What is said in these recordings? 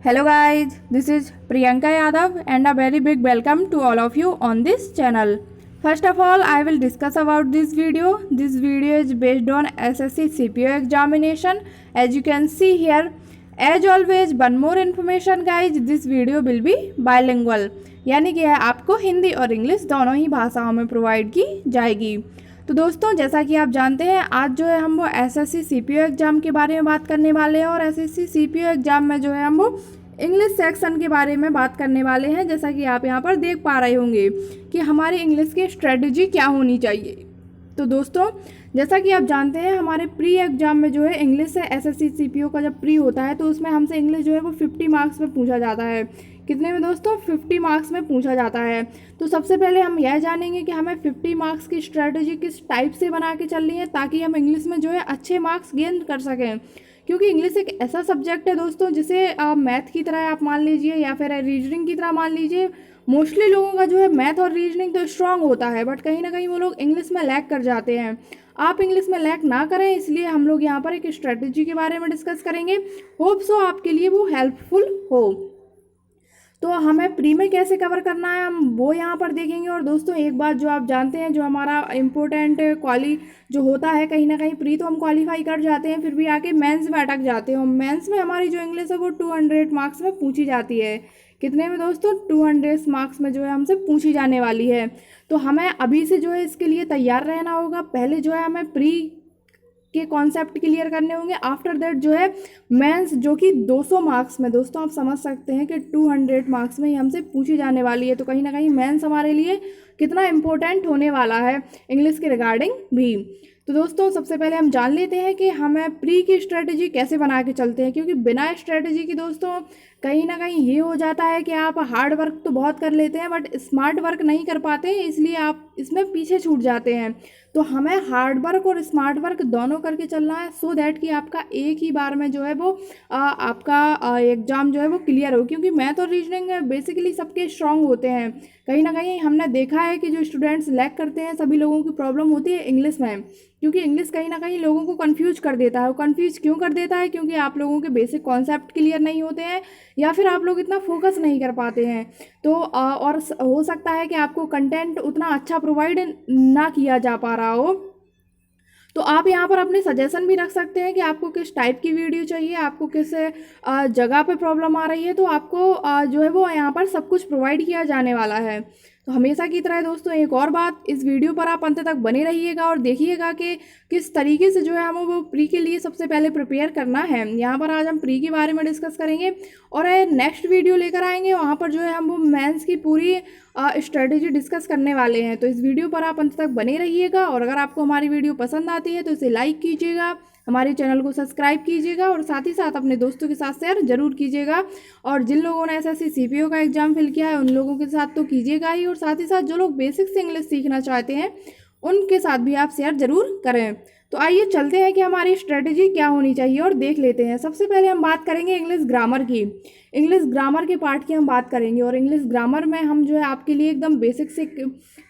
Hello guys, this is Priyanka Yadav and a very big welcome to all of you on this channel. First of all, I will discuss about this video. This video is based on SSC CPO examination. As you can see here, as always, one more information guys, this video will be bilingual. यानी कि आपको हिंदी और English दोनों ही भाषाओं में provide की जाएगी। तो दोस्तों, जैसा कि आप जानते हैं, आज जो है हम वो एसएससी सीपीओ एग्ज़ाम के बारे में बात करने वाले हैं और एसएससी सीपीओ एग्ज़ाम में जो है हम वो इंग्लिश सेक्शन के बारे में बात करने वाले हैं। जैसा कि आप यहाँ पर देख पा रहे होंगे कि हमारी इंग्लिश की स्ट्रेटजी क्या होनी चाहिए। तो दोस्तों, जैसा कि आप जानते हैं, हमारे प्री एग्ज़ाम में जो है इंग्लिश से एसएससी सीपीओ का जब प्री होता है तो उसमें हमसे इंग्लिश जो है वो 50 मार्क्स में पूछा जाता है। कितने में दोस्तों? 50 मार्क्स में पूछा जाता है। तो सबसे पहले हम यह जानेंगे कि हमें 50 मार्क्स की स्ट्रेटजी किस टाइप से बना के चलनी है ताकि हम इंग्लिश में जो है अच्छे मार्क्स गेन कर सकें। क्योंकि इंग्लिश एक ऐसा सब्जेक्ट है दोस्तों जिसे मैथ की तरह आप मान लीजिए या फिर रीजनिंग की तरह मान लीजिए। मोस्टली लोगों का जो है मैथ और रीजनिंग तो स्ट्रांग होता है, बट कहीं ना कहीं वो लोग इंग्लिश में लैग कर जाते हैं। आप इंग्लिश में लैग ना करें, इसलिए हम लोग यहाँ पर एक स्ट्रेटजी के बारे में डिस्कस करेंगे। होप सो आपके लिए वो हेल्पफुल हो। तो हमें प्री में कैसे कवर करना है हम वो यहाँ पर देखेंगे। और दोस्तों, एक बात जो आप जानते हैं, जो हमारा इम्पोर्टेंट क्वाली जो होता है, कहीं ना कहीं प्री तो हम क्वालिफाई कर जाते हैं, फिर भी आके मेंस में अटक जाते हैं। मेंस में हमारी जो इंग्लिश है वो 200 मार्क्स में पूछी जाती है। कितने में दोस्तों? 200 मार्क्स में जो है हमसे पूछी जाने वाली है। तो हमें अभी से जो है इसके लिए तैयार रहना होगा। पहले जो है हमें प्री के कॉन्सेप्ट क्लियर करने होंगे। आफ्टर दैट जो है मेंस, जो कि 200 मार्क्स में, दोस्तों आप समझ सकते हैं कि 200 मार्क्स में ही हमसे पूछी जाने वाली है। तो कहीं ना कहीं मेंस हमारे लिए कितना इम्पोर्टेंट होने वाला है इंग्लिश के रिगार्डिंग भी। तो दोस्तों, सबसे पहले हम जान लेते हैं कि हमें प्री की स्ट्रेटजी कैसे बना के चलते हैं। क्योंकि बिना स्ट्रेटजी की दोस्तों कहीं ना कहीं ये हो जाता है कि आप हार्ड वर्क तो बहुत कर लेते हैं बट स्मार्ट वर्क नहीं कर पाते, इसलिए आप इसमें पीछे छूट जाते हैं। तो हमें हार्ड वर्क और स्मार्ट वर्क दोनों करके चलना है, सो दैट कि आपका एक ही बार में जो है वो आपका एग्ज़ाम जो है वो क्लियर हो। क्योंकि मैथ और रीजनिंग बेसिकली सबके स्ट्रांग होते हैं। कहीं ना कहीं हमने देखा है कि जो स्टूडेंट्स लैग करते हैं, सभी लोगों की प्रॉब्लम होती है इंग्लिश में। क्योंकि इंग्लिश कहीं ना कहीं लोगों को कंफ्यूज कर देता है। वो कंफ्यूज क्यों कर देता है? क्योंकि आप लोगों के बेसिक कॉन्सेप्ट क्लियर नहीं होते हैं या फिर आप लोग इतना फोकस नहीं कर पाते हैं। तो और हो सकता है कि आपको कंटेंट उतना अच्छा प्रोवाइड ना किया जा पा रहा हो। तो आप यहाँ पर अपने सजेशन भी रख सकते हैं कि आपको किस टाइप की वीडियो चाहिए, आपको किस जगह पे प्रॉब्लम आ रही है। तो आपको जो है वो यहाँ पर सब कुछ प्रोवाइड किया जाने वाला है। तो हमेशा की तरह दोस्तों, एक और बात, इस वीडियो पर आप अंत तक बने रहिएगा और देखिएगा कि किस तरीके से जो है हमें वो प्री के लिए सबसे पहले प्रिपेयर करना है। यहाँ पर आज हम प्री के बारे में डिस्कस करेंगे और नेक्स्ट वीडियो लेकर आएंगे, वहाँ पर जो है हम वो मेंस की पूरी स्ट्रेटेजी डिस्कस करने वाले हैं। तो इस वीडियो पर आप अंत तक बने रहिएगा और अगर आपको हमारी वीडियो पसंद आती है तो इसे लाइक कीजिएगा, हमारे चैनल को सब्सक्राइब कीजिएगा और साथ ही साथ अपने दोस्तों के साथ शेयर जरूर कीजिएगा। और जिन लोगों ने एसएससी सीपीओ का एग्जाम फिल किया है उन लोगों के साथ तो कीजिएगा ही, और साथ ही साथ जो लोग बेसिक से इंग्लिश सीखना चाहते हैं उनके साथ भी आप शेयर जरूर करें। तो आइए चलते हैं कि हमारी स्ट्रेटजी क्या होनी चाहिए और देख लेते हैं। सबसे पहले हम बात करेंगे इंग्लिश ग्रामर की। इंग्लिश ग्रामर के पार्ट की हम बात करेंगे और इंग्लिश ग्रामर में हम जो है आपके लिए एकदम बेसिक से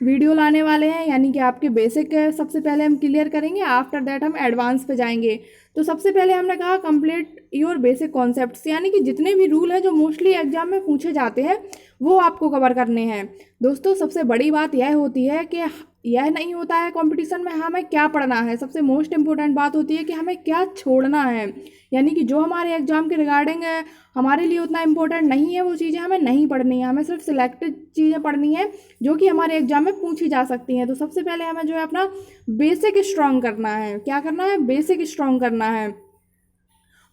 वीडियो लाने वाले हैं। यानी कि आपके बेसिक सबसे पहले हम क्लियर करेंगे, आफ्टर दैट हम एडवांस पे जाएंगे। तो सबसे पहले हमने कहा कंप्लीट योर बेसिक कॉन्सेप्ट्स, यानी कि जितने भी रूल हैं जो मोस्टली एग्जाम में पूछे जाते हैं वो आपको कवर करने हैं। दोस्तों, सबसे बड़ी बात यह होती है कि यह नहीं होता है कंपटीशन में हमें क्या पढ़ना है, सबसे मोस्ट इम्पोर्टेंट बात होती है कि हमें क्या छोड़ना है। यानी कि जो हमारे एग्जाम के रिगार्डिंग हमारे लिए उतना इम्पोर्टेंट नहीं है वो चीज़ें हमें नहीं पढ़नी है। हमें सिर्फ सिलेक्टेड चीज़ें पढ़नी है जो कि हमारे एग्जाम में पूछी जा सकती हैं। तो सबसे पहले हमें जो है अपना बेसिक स्ट्रॉन्ग करना है। क्या करना है? बेसिक स्ट्रॉन्ग करना है।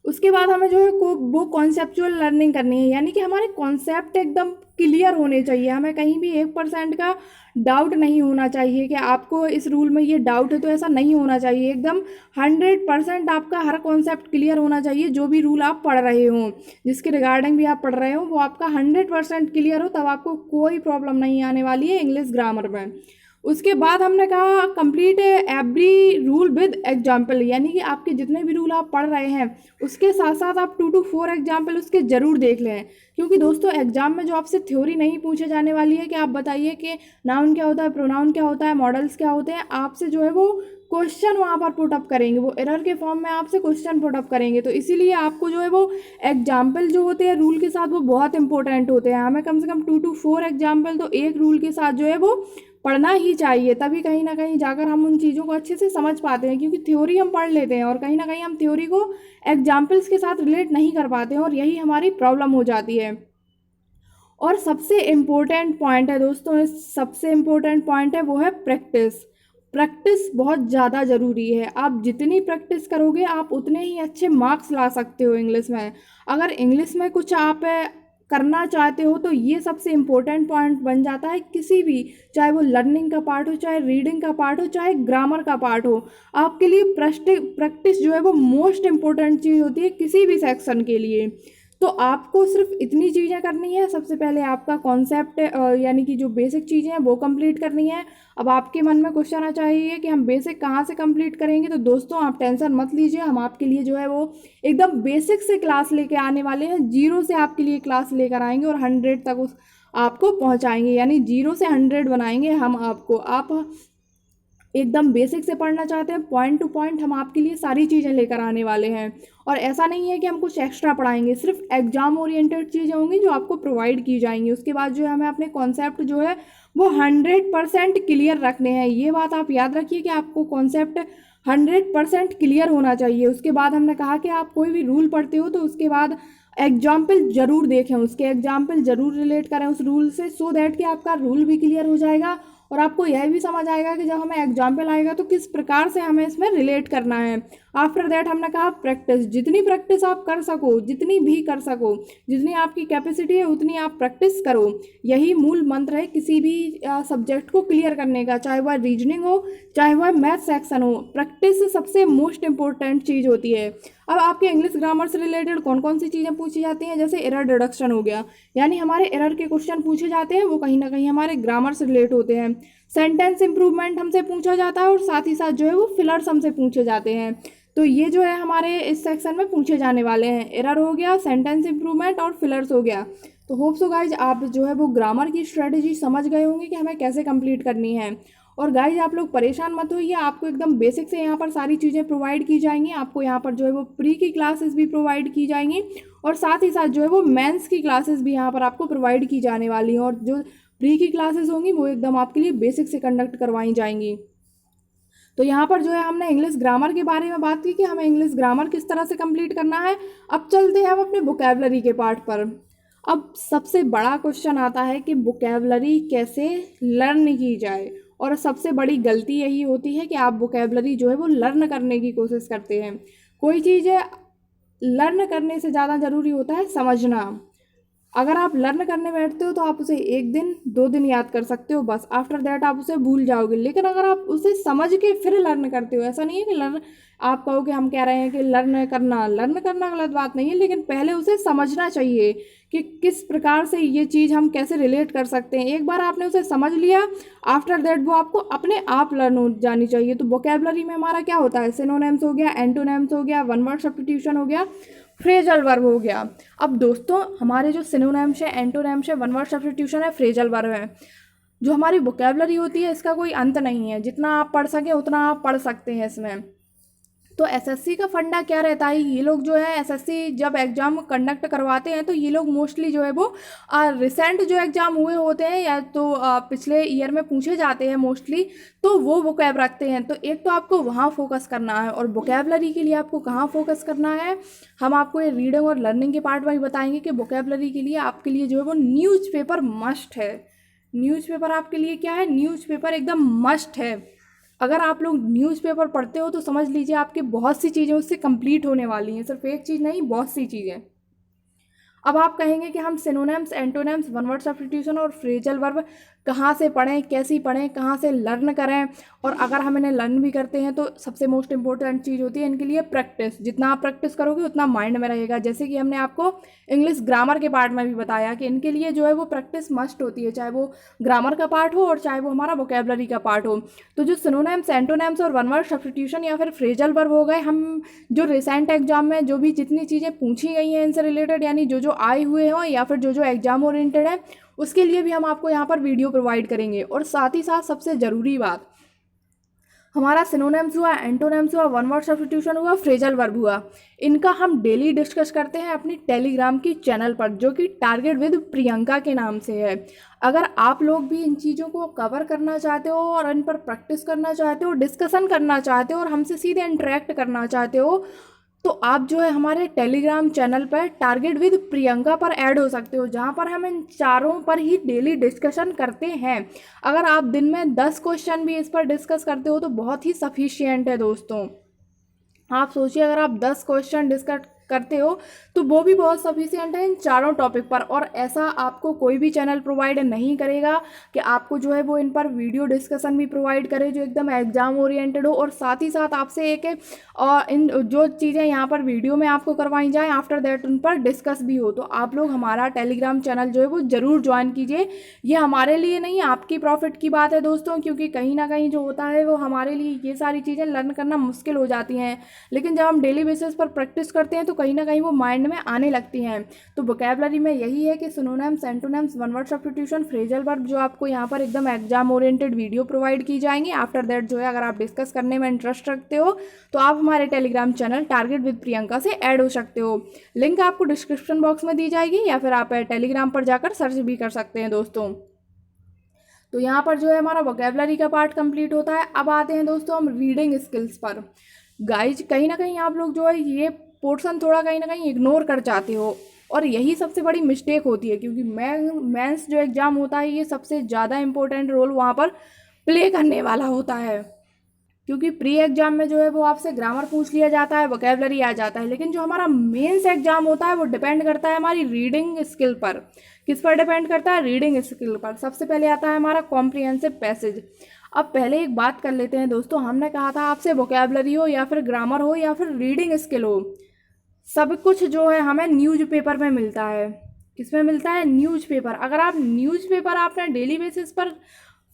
उसके बाद हमें जो है वो कॉन्सेप्चुअल लर्निंग करनी है। यानी कि हमारे कॉन्सेप्ट एकदम क्लियर होने चाहिए। हमें कहीं भी 1% का डाउट नहीं होना चाहिए कि आपको इस रूल में ये डाउट है, तो ऐसा नहीं होना चाहिए। एकदम 100% आपका हर कॉन्सेप्ट क्लियर होना चाहिए। जो भी रूल आप पढ़ रहे हो, जिसके रिगार्डिंग भी आप पढ़ रहे हो, वो आपका 100% क्लियर हो, तब आपको कोई प्रॉब्लम नहीं आने वाली है इंग्लिश ग्रामर में। उसके बाद हमने कहा complete every rule with example. यानी कि आपके जितने भी रूल आप पढ़ रहे हैं उसके साथ साथ आप 2 to 4 एग्जाम्पल उसके ज़रूर देख लें। क्योंकि दोस्तों, एग्जाम में जो आपसे थ्योरी नहीं पूछे जाने वाली है कि आप बताइए कि नाउन क्या होता है, प्रोनाउन क्या होता है, मॉडल्स क्या होते हैं, आपसे जो है वो क्वेश्चन वहाँ पर पुटअप करेंगे, वो एरर के फॉर्म में आपसे क्वेश्चन पुटअप करेंगे। तो इसीलिए आपको जो है वो एग्जाम्पल जो होते हैं रूल के साथ वो बहुत इंपॉर्टेंट होते हैं। हमें कम से कम 2 to 4 एग्जाम्पल तो एक रूल के साथ जो है वो पढ़ना ही चाहिए, तभी कहीं ना कहीं जाकर हम उन चीज़ों को अच्छे से समझ पाते हैं। क्योंकि थ्योरी हम पढ़ लेते हैं और कहीं ना कहीं हम थ्योरी को एग्जाम्पल्स के साथ रिलेट नहीं कर पाते हैं, और यही हमारी प्रॉब्लम हो जाती है। और सबसे इम्पोर्टेंट पॉइंट है दोस्तों, सबसे इम्पोर्टेंट पॉइंट है वो है प्रैक्टिस। प्रैक्टिस बहुत ज़्यादा ज़रूरी है। आप जितनी प्रैक्टिस करोगे आप उतने ही अच्छे मार्क्स ला सकते हो इंग्लिश में। अगर इंग्लिश में कुछ आप करना चाहते हो तो ये सबसे इम्पोर्टेंट पॉइंट बन जाता है किसी भी, चाहे वो लर्निंग का पार्ट हो, चाहे रीडिंग का पार्ट हो, चाहे ग्रामर का पार्ट हो, आपके लिए प्रैक्टिस जो है वो मोस्ट इम्पोर्टेंट चीज़ होती है किसी भी सेक्शन के लिए। तो आपको सिर्फ इतनी चीज़ें करनी है। सबसे पहले आपका कॉन्सेप्ट यानी कि जो बेसिक चीज़ें हैं वो कंप्लीट करनी है। अब आपके मन में क्वेश्चन आ चाहिए कि हम बेसिक कहाँ से कंप्लीट करेंगे, तो दोस्तों आप टेंशन मत लीजिए, हम आपके लिए जो है वो एकदम बेसिक से क्लास लेके आने वाले हैं। 0 से आपके लिए क्लास लेकर आएंगे और 100 तक उस आपको पहुँचाएंगे, यानी 0 से 100 बनाएंगे हम आपको। आप एकदम बेसिक से पढ़ना चाहते हैं, पॉइंट टू पॉइंट हम आपके लिए सारी चीज़ें लेकर आने वाले हैं। और ऐसा नहीं है कि हम कुछ एक्स्ट्रा पढ़ाएंगे, सिर्फ एग्जाम ओरिएंटेड चीज़ें होंगी जो आपको प्रोवाइड की जाएंगी। उसके बाद जो है हमें अपने कॉन्सेप्ट जो है वो 100% क्लियर रखने हैं। ये बात आप याद रखिए कि आपको कॉन्सेप्ट 100% क्लियर होना चाहिए। उसके बाद हमने कहा कि आप कोई भी रूल पढ़ते हो तो उसके बाद एग्जाम्पल ज़रूर देखें, उसके एग्जाम्पल ज़रूर रिलेट करें उस रूल से, सो दैट कि आपका रूल भी क्लियर हो जाएगा और आपको यह भी समझ आएगा कि जब हमें एग्जाम्पल आएगा तो किस प्रकार से हमें इसमें रिलेट करना है। आफ्टर दैट हमने कहा प्रैक्टिस, जितनी प्रैक्टिस आप कर सको, जितनी भी कर सको, जितनी आपकी कैपेसिटी है उतनी आप प्रैक्टिस करो। यही मूल मंत्र है किसी भी सब्जेक्ट को क्लियर करने का, चाहे वह रीजनिंग हो, चाहे वह मैथ सेक्शन हो। प्रैक्टिस सबसे मोस्ट इंपॉर्टेंट चीज़ होती है। अब आपके इंग्लिश ग्रामर से रिलेटेड कौन कौन सी चीज़ें पूछी जाती हैं, जैसे एरर डिडक्शन हो गया, यानी हमारे एरर के क्वेश्चन पूछे जाते हैं, वो कहीं ना कहीं हमारे ग्रामर से रिलेट होते हैं। सेंटेंस इंप्रूवमेंट हमसे पूछा जाता है और साथ ही साथ जो है वो फिलर्स हमसे पूछे जाते हैं। तो ये जो है हमारे इस सेक्शन में पूछे जाने वाले हैं। एरर हो गया, सेंटेंस इंप्रूवमेंट और फिलर्स हो गया। तो होप सो गाइज आप जो है वो ग्रामर की स्ट्रेटजी समझ गए होंगे कि हमें कैसे कंप्लीट करनी है। और गाइज आप लोग परेशान मत होइए, आपको एकदम बेसिक से यहाँ पर सारी चीज़ें प्रोवाइड की जाएंगी। आपको यहाँ पर जो है वो प्री की क्लासेस भी प्रोवाइड की जाएंगी और साथ ही साथ जो है वो मेंस की क्लासेस भी यहाँ पर आपको प्रोवाइड की जाने वाली हैं। और जो प्री की क्लासेस होंगी वो एकदम आपके लिए बेसिक से कंडक्ट करवाई जाएंगी। तो यहाँ पर जो है हमने इंग्लिश ग्रामर के बारे में बात की कि हमें इंग्लिश ग्रामर किस तरह से कंप्लीट करना है। अब चलते हैं हम अपने वोकैबुलरी के पार्ट पर। अब सबसे बड़ा क्वेश्चन आता है कि वोकैबुलरी कैसे लर्न की जाए, और सबसे बड़ी गलती यही होती है कि आप वोकैबुलरी जो है वो लर्न करने की कोशिश करते हैं। कोई चीज़ लर्न करने से ज़्यादा ज़रूरी होता है समझना। अगर आप लर्न करने बैठते हो तो आप उसे 1 दिन 2 दिन याद कर सकते हो बस, आफ्टर दैट आप उसे भूल जाओगे। लेकिन अगर आप उसे समझ के फिर लर्न करते हो, ऐसा नहीं है कि लर्न आप कहो कि हम कह रहे हैं कि लर्न करना गलत बात नहीं है, लेकिन पहले उसे समझना चाहिए कि किस प्रकार से ये चीज़ हम कैसे रिलेट कर सकते हैं। एक बार आपने उसे समझ लिया, आफ्टर दैट वो आपको अपने आप लर्न हो जानी चाहिए। तो वोकैबुलरी में हमारा क्या होता है, सिनोनिम्स हो गया, एंटोनिम्स हो गया, वन वर्ड सब्स्टिट्यूशन हो गया, फ्रेजल वर्ब हो गया। अब दोस्तों हमारे जो सिनोनिम्स है, एंटोनिम्स है, वन वर्ड सब्स्टिट्यूशन है, फ्रेजल वर्ब है, जो हमारी वोकैबुलरी होती है इसका कोई अंत नहीं है। जितना आप पढ़ सकें उतना आप पढ़ सकते हैं इसमें। तो एसएससी का फंडा क्या रहता है, ये लोग जो है एसएससी जब एग्ज़ाम कंडक्ट करवाते हैं तो ये लोग मोस्टली जो है वो रिसेंट जो एग्ज़ाम हुए होते हैं या तो पिछले ईयर में पूछे जाते हैं मोस्टली, तो वो वोकैब रखते हैं। तो एक तो आपको वहाँ फोकस करना है, और वोकैबुलरी के लिए आपको कहाँ फोकस करना है, हम आपको ये रीडिंग और लर्निंग के पार्ट में ही बताएंगे कि वोकैबुलरी के लिए आपके लिए जो है वो न्यूज़पेपर मस्ट है। न्यूज़पेपर आपके लिए क्या है, न्यूज़पेपर एकदम मस्ट है। अगर आप लोग न्यूज़पेपर पढ़ते हो तो समझ लीजिए आपकी बहुत सी चीज़ें उससे कंप्लीट होने वाली हैं, सिर्फ एक चीज़ नहीं, बहुत सी चीज़ें। अब आप कहेंगे कि हम synonyms, antonyms, one word substitution और फ्रेजल वर्ब कहाँ से पढ़ें, कैसी पढ़ें, कहाँ से लर्न करें। और अगर हम इन्हें लर्न भी करते हैं तो सबसे मोस्ट इंपॉर्टेंट चीज़ होती है इनके लिए प्रैक्टिस। जितना आप प्रैक्टिस करोगे उतना माइंड में रहेगा। जैसे कि हमने आपको इंग्लिश ग्रामर के पार्ट में भी बताया कि इनके लिए जो है वो प्रैक्टिस मस्ट होती है, चाहे वो ग्रामर का पार्ट हो और चाहे वो हमारा वोकैबुलरी का पार्ट हो। तो जो सिनोनिम्स, एंटोनिम्स और वन वर्ड सब्स्टिट्यूशन या फिर फ्रेजल वर्ब हो गए, हम जो रिसेंट एग्जाम में जो भी जितनी चीज़ें पूछी गई हैं इनसे रिलेटेड, यानी जो आए हुए हों या फिर जो एग्जाम ओरिएंटेड है, उसके लिए भी हम आपको यहाँ पर वीडियो प्रोवाइड करेंगे। और साथ ही साथ सबसे ज़रूरी बात, हमारा सिनोनिम्स हुआ, एंटोनिम्स हुआ, वन वर्ड सब्स्टिट्यूशन हुआ, फ्रेजल वर्ब हुआ। इनका हम डेली डिस्कस करते हैं अपनी टेलीग्राम की चैनल पर, जो कि टारगेट विद प्रियंका के नाम से है। अगर आप लोग भी इन चीज़ों को कवर करना चाहते हो और इन पर प्रैक्टिस करना चाहते हो, डिस्कशन करना चाहते हो और हमसे सीधे इंटरेक्ट करना चाहते हो, तो आप जो है हमारे टेलीग्राम चैनल पर टारगेट विद प्रियंका पर ऐड हो सकते हो, जहाँ पर हम इन चारों पर ही डेली डिस्कशन करते हैं। अगर आप दिन में 10 क्वेश्चन भी इस पर डिस्कस करते हो तो बहुत ही सफिशिएंट है दोस्तों। आप सोचिए, अगर आप 10 क्वेश्चन डिस्कस करते हो तो वो भी बहुत सफिशिएंट है इन चारों टॉपिक पर। और ऐसा आपको कोई भी चैनल प्रोवाइड नहीं करेगा कि आपको जो है वो इन पर वीडियो डिस्कशन भी प्रोवाइड करे जो एकदम एग्जाम ओरिएंटेड हो, और साथ ही साथ आपसे एक और इन जो चीज़ें यहाँ पर वीडियो में आपको करवाई जाए आफ्टर दैट उन पर डिस्कस भी हो। तो आप लोग हमारा टेलीग्राम चैनल जो है वो ज़रूर ज्वाइन कीजिए। ये हमारे लिए नहीं, आपकी प्रॉफिट की बात है दोस्तों, क्योंकि कहीं ना कहीं जो होता है वो हमारे लिए ये सारी चीज़ें लर्न करना मुश्किल हो जाती हैं, लेकिन जब हम डेली बेसिस पर प्रैक्टिस करते हैं तो कहीं ना कहीं वो माइंड में आने लगती हैं। तो वोकैबुलरी में यही है कि synonyms, antonyms, one word substitution, phrasal verb जो आपको यहाँ पर एकदम एग्जाम ओरिएंटेड वीडियो प्रोवाइड की जाएंगी। आफ्टर दैट जो है अगर आप डिस्कस करने में इंटरेस्ट रखते हो तो आप हमारे Telegram channel target with Priyanka से ऐड हो सकते हो। लिंक आपको डिस्क्रिप्शन बॉक्स में दी जाएगी या फिर आप टेलीग्राम पर जाकर सर्च भी कर सकते हैं दोस्तों। तो यहाँ पर जो है हमारा वोकैबुलरी का पार्ट कंप्लीट होता है। अब आते हैं दोस्तों हम रीडिंग स्किल्स पर। गाइज कहीं ना कहीं आप लोग जो है ये पोर्शन थोड़ा कहीं ना कहीं इग्नोर कर जाते हो, और यही सबसे बड़ी मिस्टेक होती है, क्योंकि मेंस जो एग्ज़ाम होता है ये सबसे ज़्यादा इंपॉर्टेंट रोल वहाँ पर प्ले करने वाला होता है। क्योंकि प्री एग्जाम में जो है वो आपसे ग्रामर पूछ लिया जाता है, वोकैबुलरी आ जाता है, लेकिन जो हमारा मेंस एग्जाम होता है वो डिपेंड करता है हमारी रीडिंग स्किल पर। किस पर डिपेंड करता है? रीडिंग स्किल पर। सबसे पहले आता है हमारा कॉम्प्रिहेंसिव पैसेज। अब पहले एक बात कर लेते हैं दोस्तों, हमने कहा था आपसे वोकैबुलरी हो या फिर ग्रामर हो या फिर रीडिंग स्किल हो, सब कुछ जो है हमें न्यूज़पेपर में मिलता है। किस में मिलता है? न्यूज़पेपर। अगर आप न्यूज़पेपर आपने डेली बेसिस पर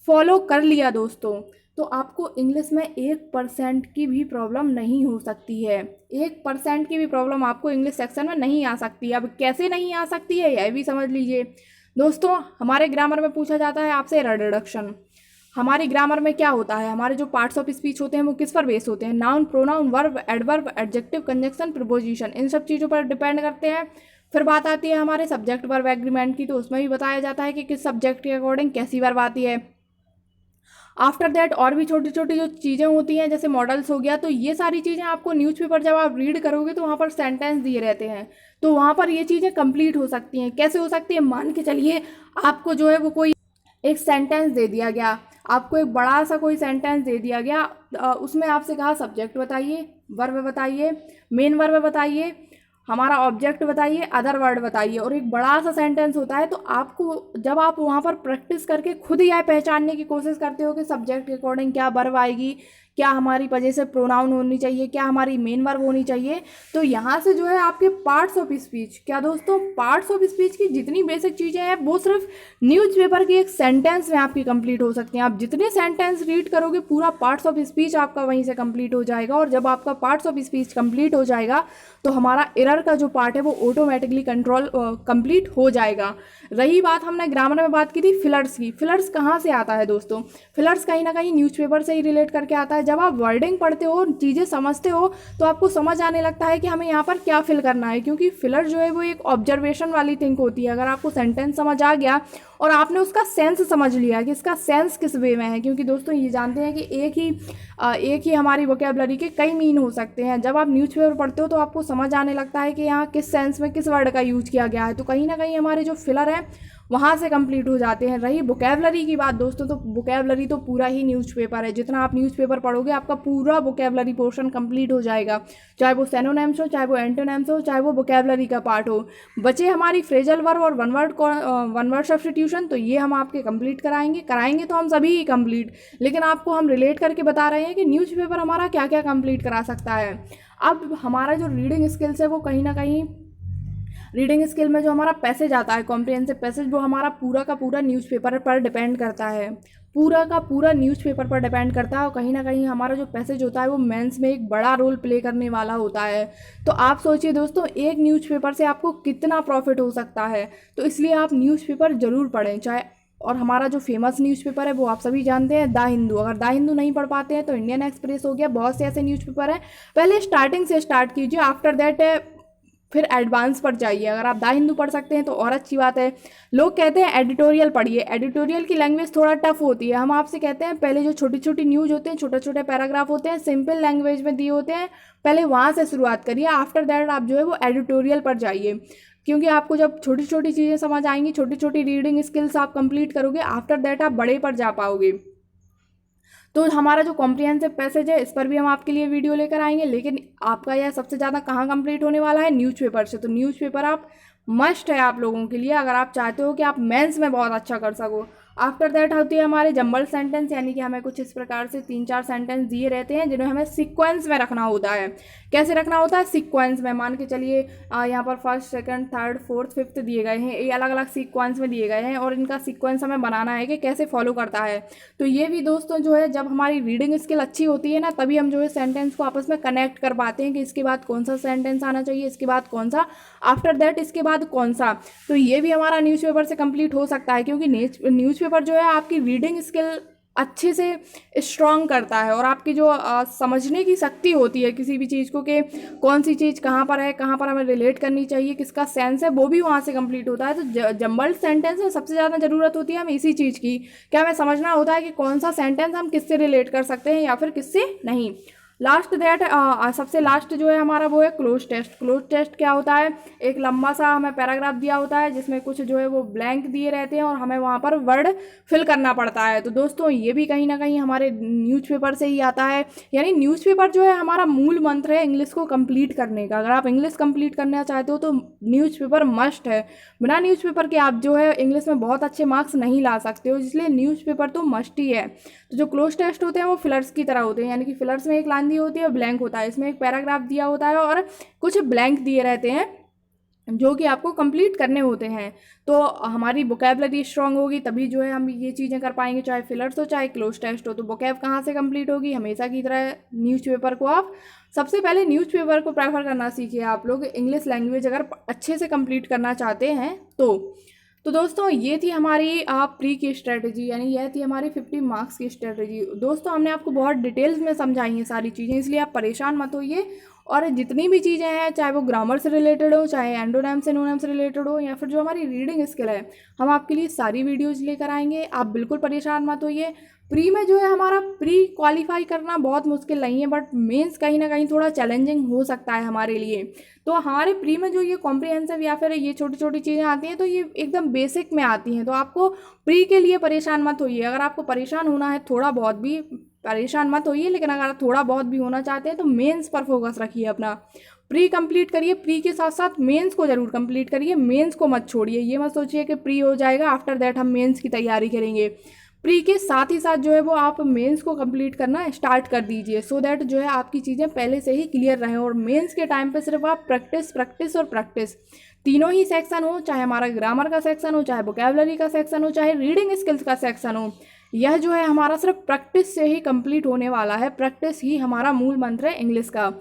फॉलो कर लिया दोस्तों, तो आपको इंग्लिश में 1% की भी प्रॉब्लम नहीं हो सकती है। 1% की भी प्रॉब्लम आपको इंग्लिश सेक्शन में नहीं आ सकती है। अब कैसे नहीं आ सकती है यह भी समझ लीजिए दोस्तों। हमारे ग्रामर में पूछा जाता है आपसे एरर रिडक्शन। हमारी ग्रामर में क्या होता है? हमारे जो पार्ट्स ऑफ स्पीच होते हैं वो किस पर बेस होते हैं? Noun, pronoun, verb, adverb, adjective, conjunction, preposition, इन सब चीज़ों पर डिपेंड करते हैं। फिर बात आती है हमारे सब्जेक्ट वर्ब एग्रीमेंट की, तो उसमें भी बताया जाता है कि किस सब्जेक्ट के अकॉर्डिंग कैसी वर्ब आती है। आफ्टर दैट और भी छोटी छोटी जो चीज़ें होती हैं जैसे मॉडल्स हो गया, तो ये सारी चीज़ें आपको न्यूज़पेपर जब आप रीड करोगे तो वहाँ पर सेंटेंस दिए रहते हैं, तो वहाँ पर ये चीज़ें कंप्लीट हो सकती हैं। कैसे हो सकती है? मान के चलिए आपको जो है वो कोई एक सेंटेंस दे दिया गया, आपको एक बड़ा सा कोई सेंटेंस दे दिया गया, उसमें आपसे कहा सब्जेक्ट बताइए, वर्ब बताइए, मेन वर्ब बताइए, हमारा ऑब्जेक्ट बताइए, अदर वर्ड बताइए, और एक बड़ा सा सेंटेंस होता है। तो आपको जब आप वहाँ पर प्रैक्टिस करके खुद यह पहचानने की कोशिश करते हो कि सब्जेक्ट के अकॉर्डिंग क्या वर्ब आएगी, क्या हमारी वजह से प्रोनाउन होनी चाहिए, क्या हमारी मेन वर्ब होनी चाहिए, तो यहाँ से जो है आपके पार्ट्स ऑफ स्पीच, क्या दोस्तों, पार्ट्स ऑफ स्पीच की जितनी बेसिक चीज़ें हैं वो सिर्फ न्यूज़पेपर के एक सेंटेंस में आपकी कंप्लीट हो सकती हैं। आप जितने सेंटेंस रीड करोगे पूरा पार्ट्स ऑफ स्पीच आपका वहीं से कंप्लीट हो जाएगा, और जब आपका पार्ट्स ऑफ स्पीच कंप्लीट हो जाएगा तो हमारा एरर का जो पार्ट है वो ऑटोमेटिकली कंप्लीट हो जाएगा। रही बात, हमने ग्रामर में बात की थी फिलर्स की। फिलर्स कहाँ से आता है दोस्तों? फिलर्स कहीं ना कहीं न्यूज़पेपर से ही रिलेट करके आता है। जब आप वर्डिंग पढ़ते हो, चीज़ें समझते हो, तो आपको समझ आने लगता है कि हमें यहाँ पर क्या फिल करना है, क्योंकि फिलर जो है वो एक ऑब्जर्वेशन वाली थिंग होती है। अगर आपको सेंटेंस समझ आ गया और आपने उसका सेंस समझ लिया कि इसका सेंस किस वे में है, क्योंकि दोस्तों ये जानते हैं कि एक ही हमारी वोकैबुलरी के कई मीन हो सकते हैं। जब आप न्यूज़पेपर पढ़ते हो तो आपको समझ आने लगता है कि यहाँ किस सेंस में किस वर्ड का यूज किया गया है, तो कहीं ना कहीं हमारे जो फिलर है वहाँ से कंप्लीट हो जाते हैं। रही वोकैबुलरी की बात दोस्तों, तो वोकैबुलरी तो पूरा ही न्यूज़पेपर है। जितना आप न्यूज़पेपर पढ़ोगे आपका पूरा वोकैबुलरी पोर्शन कंप्लीट हो जाएगा, चाहे वो सिनोनिम्स हो, चाहे वो एंटोनिम्स हो, चाहे वो वोकैबुलरी का पार्ट हो। बचे हमारी फ्रेजल वर्ब और वन वर्ड सब्स्टिट्यूशन, तो ये हम आपके कंप्लीट कराएंगे तो हम सभी ही कंप्लीट, लेकिन आपको हम रिलेट करके बता रहे हैं कि न्यूज़पेपर हमारा क्या क्या कंप्लीट करा सकता है। अब हमारा जो रीडिंग स्किल्स है वो कहीं ना कहीं रीडिंग स्किल में जो हमारा पैसेज आता है, कॉम्प्रिहेंसिव पैसेज, वो हमारा पूरा का पूरा न्यूज़पेपर पर डिपेंड करता है। पूरा का पूरा न्यूज़पेपर पर डिपेंड करता है, और कहीं ना कहीं हमारा जो पैसेज होता है वो मेंस में एक बड़ा रोल प्ले करने वाला होता है। तो आप सोचिए दोस्तों, एक न्यूज़पेपर से आपको कितना प्रॉफिट हो सकता है, तो इसलिए आप न्यूज़पेपर ज़रूर पढ़ें। चाहे और हमारा जो फेमस न्यूज़पेपर है वो आप सभी जानते हैं, द हिंदू। अगर द हिंदू नहीं पढ़ पाते हैं तो इंडियन एक्सप्रेस हो गया, बहुत से ऐसे न्यूज़पेपर हैं। पहले स्टार्टिंग से स्टार्ट कीजिए, आफ्टर दैट फिर एडवांस पर जाइए। अगर आप द हिंदू पढ़ सकते हैं तो और अच्छी बात है। लोग कहते हैं एडिटोरियल पढ़िए, एडिटोरियल की लैंग्वेज थोड़ा टफ होती है। हम आपसे कहते हैं पहले जो छोटी छोटी न्यूज़ होते हैं, छोटे छोटे पैराग्राफ होते हैं, सिंपल लैंग्वेज में दिए होते हैं, पहले वहाँ से शुरुआत करिए। आफ्टर दैट आप जो है वो एडिटोरियल पर जाइए, क्योंकि आपको जब छोटी छोटी चीज़ें समझ आएंगी, छोटी छोटी रीडिंग स्किल्स आप कंप्लीट करोगे, आफ्टर दैट आप बड़े पर जा पाओगे। तो हमारा जो कॉम्प्रिहेंसिव पैसेज है इस पर भी हम आपके लिए वीडियो लेकर आएंगे, लेकिन आपका यह सबसे ज़्यादा कहाँ कंप्लीट होने वाला है, न्यूज़पेपर से। तो न्यूज़पेपर आप मस्ट है आप लोगों के लिए, अगर आप चाहते हो कि आप मेंस में बहुत अच्छा कर सको। आफ्टर दैट होती है हमारे जंबल सेंटेंस, यानी कि हमें कुछ इस प्रकार से 3-4 सेंटेंस दिए रहते हैं जिन्हें हमें सीक्वेंस में रखना होता है। कैसे रखना होता है? सीक्वेंस में। मान के चलिए यहाँ पर first, second, third, fourth, fifth दिए गए हैं, ये अलग अलग सीक्वेंस में दिए गए हैं और इनका सीक्वेंस हमें बनाना है कि कैसे फॉलो करता है। तो ये भी दोस्तों जो है, जब हमारी रीडिंग स्किल अच्छी होती है ना, तभी हम जो है सेंटेंस को आपस में कनेक्ट कर पाते हैं कि इसके बाद कौन सा सेंटेंस आना चाहिए, इसके बाद कौन सा, आफ्टर दैट इसके बाद कौन सा। तो ये भी हमारा न्यूज़पेपर से कंप्लीट हो सकता है, क्योंकि न्यूज़पेपर जो है आपकी रीडिंग स्किल अच्छे से स्ट्रॉन्ग करता है और आपकी जो समझने की शक्ति होती है किसी भी चीज़ को, कि कौन सी चीज़ कहाँ पर है, कहाँ पर हमें रिलेट करनी चाहिए, किसका सेंस है, वो भी वहाँ से कंप्लीट होता है। तो जंबल्ड सेंटेंस में सबसे ज़्यादा ज़रूरत होती है हमें इसी चीज़ की, कि हमें समझना होता है कि कौन सा सेंटेंस हम किससे रिलेट कर सकते हैं या फिर किससे नहीं। लास्ट दैट सबसे लास्ट जो है हमारा वो है क्लोज टेस्ट। क्लोज टेस्ट क्या होता है? एक लंबा सा हमें पैराग्राफ दिया होता है जिसमें कुछ जो है वो ब्लैंक दिए रहते हैं और हमें वहाँ पर वर्ड फिल करना पड़ता है। तो दोस्तों ये भी कहीं ना कहीं हमारे न्यूज़पेपर से ही आता है, यानी न्यूज़पेपर जो है हमारा मूल मंत्र है इंग्लिश को कंप्लीट करने का। अगर आप इंग्लिश कंप्लीट करना चाहते हो तो न्यूज़पेपर मस्ट है। बिना न्यूज़पेपर के आप जो है इंग्लिश में बहुत अच्छे मार्क्स नहीं ला सकते हो, इसलिए न्यूज़पेपर तो मस्ट ही है। तो जो क्लोज टेस्ट होते हैं वो फिलर्स की तरह होते हैं, यानी कि फिलर्स में एक लाइन दी होती है, ब्लैंक होता है, इसमें एक पैराग्राफ दिया होता है और कुछ ब्लैंक दिए रहते हैं जो कि आपको कंप्लीट करने होते हैं। तो हमारी वोकैबलरी स्ट्रांग होगी तभी जो है हम ये चीज़ें कर पाएंगे, चाहे फिलर्स हो चाहे क्लोज टेस्ट हो। तो वोकैब कहाँ से कंप्लीट होगी? हमेशा की तरह न्यूज़पेपर को आप सबसे पहले न्यूज़पेपर को प्रेफर करना सीखिए। आप लोग इंग्लिश लैंग्वेज अगर अच्छे से कंप्लीट करना चाहते हैं तो दोस्तों ये थी हमारी प्री की स्ट्रेटजी, यानी यह थी हमारी 50 मार्क्स की स्ट्रेटजी। दोस्तों हमने आपको बहुत डिटेल्स में समझाई हैं सारी चीज़ें, इसलिए आप परेशान मत होइए। और जितनी भी चीज़ें हैं, चाहे वो ग्रामर से रिलेटेड हो, चाहे एंडोनैम से नोनैम से रिलेटेड हो, या फिर जो हमारी रीडिंग स्किल है, हम आपके लिए सारी वीडियोज़ लेकर आएंगे। आप बिल्कुल परेशान मत होइए। प्री में जो है हमारा प्री क्वालिफाई करना बहुत मुश्किल नहीं है, बट मेंस कहीं ना कहीं थोड़ा चैलेंजिंग हो सकता है हमारे लिए। तो हमारे प्री में जो ये कॉम्प्रिहेंसिव या फिर ये छोटी छोटी चीज़ें आती हैं तो ये एकदम बेसिक में आती हैं। तो आपको प्री के लिए परेशान मत होइए। अगर आपको परेशान होना है थोड़ा बहुत भी, परेशान मत होइए, लेकिन अगर आप थोड़ा बहुत भी होना चाहते हैं तो मेंस पर फोकस रखिए अपना। प्री कंप्लीट करिए, प्री के साथ साथ मेंस को जरूर कंप्लीट करिए, मेंस को मत छोड़िए। ये मत सोचिए कि प्री हो जाएगा आफ्टर दैट हम मेंस की तैयारी करेंगे। प्री के साथ ही साथ जो है वो आप मेंस को कंप्लीट करना स्टार्ट कर दीजिए, सो दैट जो है आपकी चीज़ें पहले से ही क्लियर रहें। और मेंस के टाइम पे सिर्फ आप प्रैक्टिस प्रैक्टिस और प्रैक्टिस, तीनों ही सेक्शन हो, चाहे हमारा ग्रामर का सेक्शन हो, चाहे वोकैबुलरी का सेक्शन हो, चाहे रीडिंग स्किल्स का सेक्शन हो, यह जो है हमारा सिर्फ प्रैक्टिस से ही कंप्लीट होने वाला है। प्रैक्टिस ही हमारा मूल मंत्र है इंग्लिश का।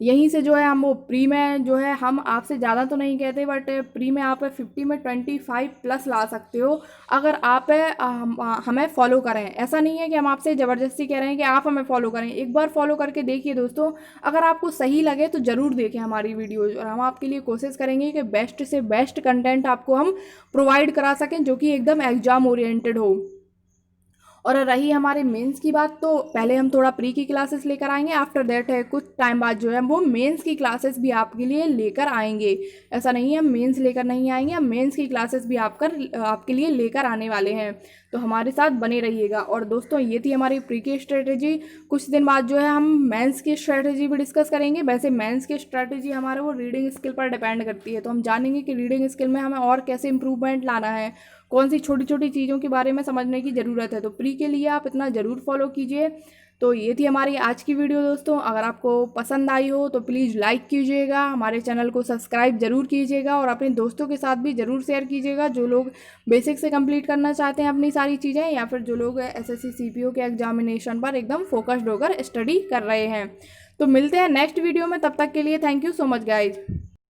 यहीं से जो है हम वो प्री में जो है, हम आपसे ज़्यादा तो नहीं कहते, बट प्री में आप 50 में 25 प्लस ला सकते हो अगर आप हमें फॉलो करें। ऐसा नहीं है कि हम आपसे ज़बरदस्ती कह रहे हैं कि आप हमें फॉलो करें। एक बार फॉलो करके देखिए दोस्तों, अगर आपको सही लगे तो ज़रूर देखें हमारी वीडियोज़, और हम आपके लिए कोशिश करेंगे कि बेस्ट से बेस्ट कंटेंट आपको हम प्रोवाइड करा सकें जो कि एकदम एग्ज़ाम ओरिएंटेड हो। और रही हमारे मेंस की बात, तो पहले हम थोड़ा प्री की क्लासेस लेकर आएंगे, आफ्टर दैट है कुछ टाइम बाद जो है वो मेंस की क्लासेस भी आपके लिए लेकर आएंगे। ऐसा नहीं है हम मेंस लेकर नहीं आएंगे, हम मेंस की क्लासेस भी आपके लिए लेकर आने वाले हैं। तो हमारे साथ बने रहिएगा। और दोस्तों ये थी हमारी प्री की स्ट्रेटेजी। कुछ दिन बाद जो है हम मेंस की स्ट्रेटेजी भी डिस्कस करेंगे। वैसे मेंस की स्ट्रेटेजी हमारे वो रीडिंग स्किल पर डिपेंड करती है, तो हम जानेंगे कि रीडिंग स्किल में हमें और कैसे इंप्रूवमेंट लाना है, कौन सी छोटी छोटी चीज़ों के बारे में समझने की ज़रूरत है। तो प्री के लिए आप इतना ज़रूर फॉलो कीजिए। तो ये थी हमारी आज की वीडियो दोस्तों। अगर आपको पसंद आई हो तो प्लीज़ लाइक कीजिएगा, हमारे चैनल को सब्सक्राइब ज़रूर कीजिएगा और अपने दोस्तों के साथ भी ज़रूर शेयर कीजिएगा, जो लोग बेसिक से कंप्लीट करना चाहते हैं अपनी सारी चीज़ें, या फिर जो लोग SSC CPO के एग्जामिनेशन पर एकदम फोकस्ड होकर स्टडी कर रहे हैं। तो मिलते हैं नेक्स्ट वीडियो में, तब तक के लिए thank you so much guys.